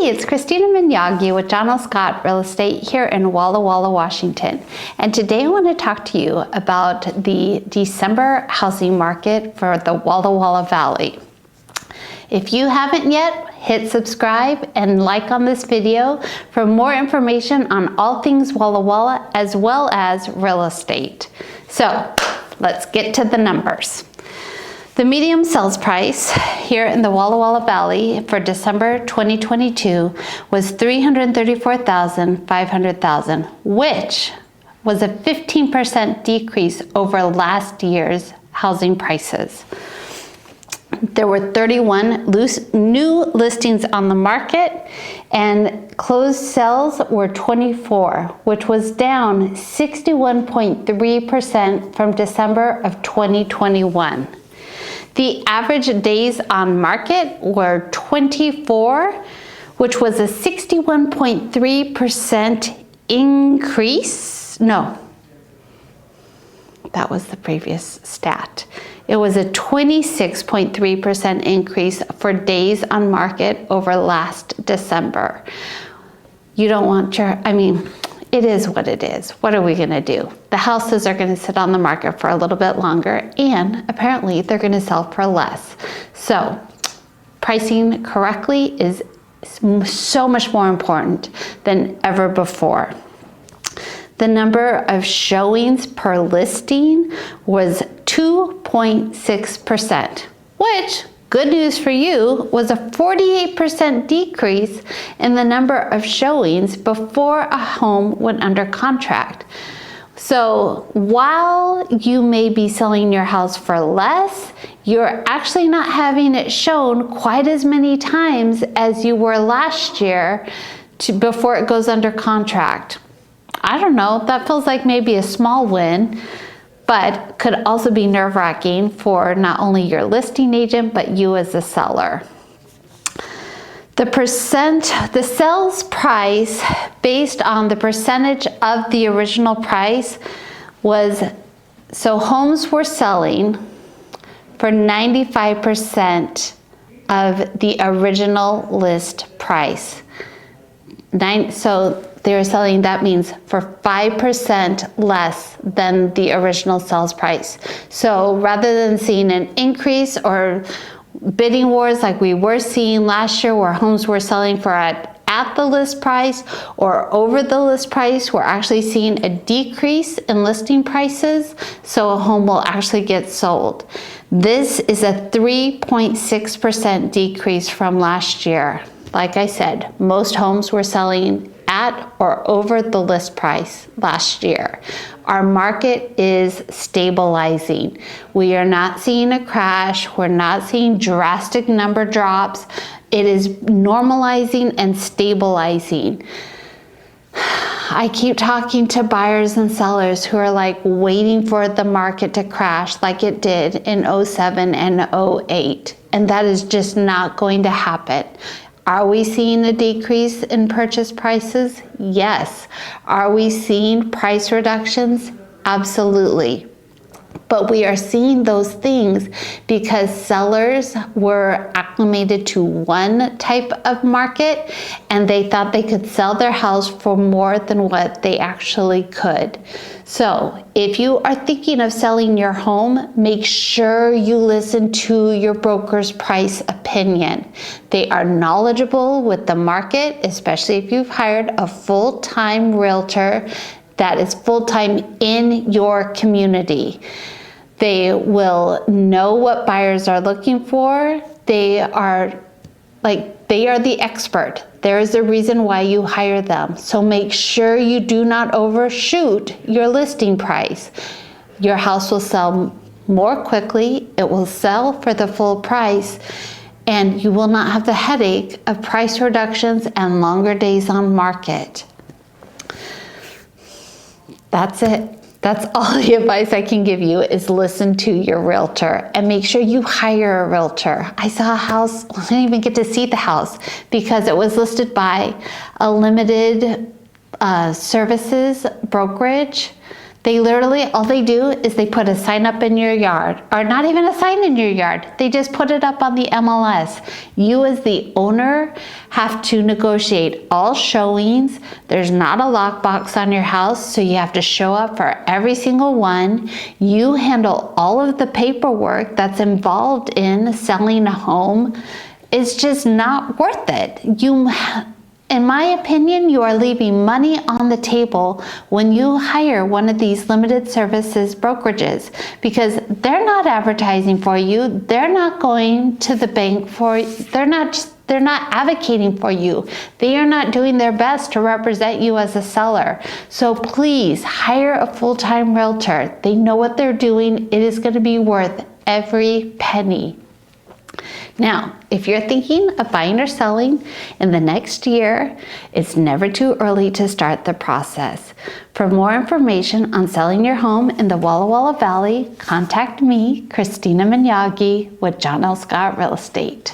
It's Christina Minyagi with John L. Scott Real Estate here in Walla Walla, Washington. And today I want to talk to you about the December housing market for the Walla Walla Valley. If you haven't yet, hit subscribe and like on this video for more information on all things Walla Walla as well as real estate. So let's get to the numbers. The median sales price here in the Walla Walla Valley for December 2022 was $334,500, which was a 15% decrease over last year's housing prices. There were 31 new listings on the market, and closed sales were 24, which was down 61.3% from December of 2021. The average days on market were 24, which was a 61.3% increase. No, that was the previous stat. It was a 26.3% increase for days on market over last December. You don't want it is what it is. What are we gonna do? The houses are gonna sit on the market for a little bit longer, and apparently they're gonna sell for less. So pricing correctly is so much more important than ever before. The number of showings per listing was 2.6%, which, good news for you, was a 48% decrease in the number of showings before a home went under contract. So while you may be selling your house for less, you're actually not having it shown quite as many times as you were last year before it goes under contract. I don't know, that feels like maybe a small win, but could also be nerve-wracking for not only your listing agent, but you as a seller. The sales price based on the percentage of the original price was, so homes were selling for 95% of the original list price. So they were selling, that means for 5% less than the original sales price. So rather than seeing an increase or bidding wars like we were seeing last year where homes were selling for at the list price or over the list price, we're actually seeing a decrease in listing prices, so a home will actually get sold. This is a 3.6% decrease from last year. Like I said, most homes were selling at or over the list price last year. Our market is stabilizing. We are not seeing a crash. We're not seeing drastic number drops. It is normalizing and stabilizing. I keep talking to buyers and sellers who are like waiting for the market to crash like it did in 07 and 08, and that is just not going to happen. Are we seeing a decrease in purchase prices? Yes. Are we seeing price reductions? Absolutely. But we are seeing those things because sellers were acclimated to one type of market and they thought they could sell their house for more than what they actually could. So if you are thinking of selling your home, make sure you listen to your broker's price opinion. They are knowledgeable with the market, especially if you've hired a full-time realtor that is full-time in your community. They will know what buyers are looking for. They are the expert. There is a reason why you hire them. So make sure you do not overshoot your listing price. Your house will sell more quickly. It will sell for the full price, and you will not have the headache of price reductions and longer days on market. That's it. That's all the advice I can give you is listen to your realtor and make sure you hire a realtor. I saw a house, I didn't even get to see the house because it was listed by a limited services brokerage They literally, all they do is they put a sign up in your yard, or not even a sign in your yard. They just put it up on the MLS. You as the owner have to negotiate all showings. There's not a lockbox on your house, so you have to show up for every single one. You handle all of the paperwork that's involved in selling a home. It's just not worth it. In my opinion, you are leaving money on the table when you hire one of these limited services brokerages, because they're not advertising for you. They're not going to the bank they're not advocating for you. They are not doing their best to represent you as a seller. So please hire a full-time realtor. They know what they're doing. It is going to be worth every penny. Now, if you're thinking of buying or selling in the next year, it's never too early to start the process. For more information on selling your home in the Walla Walla Valley, contact me, Christina Minyagi, with John L. Scott Real Estate.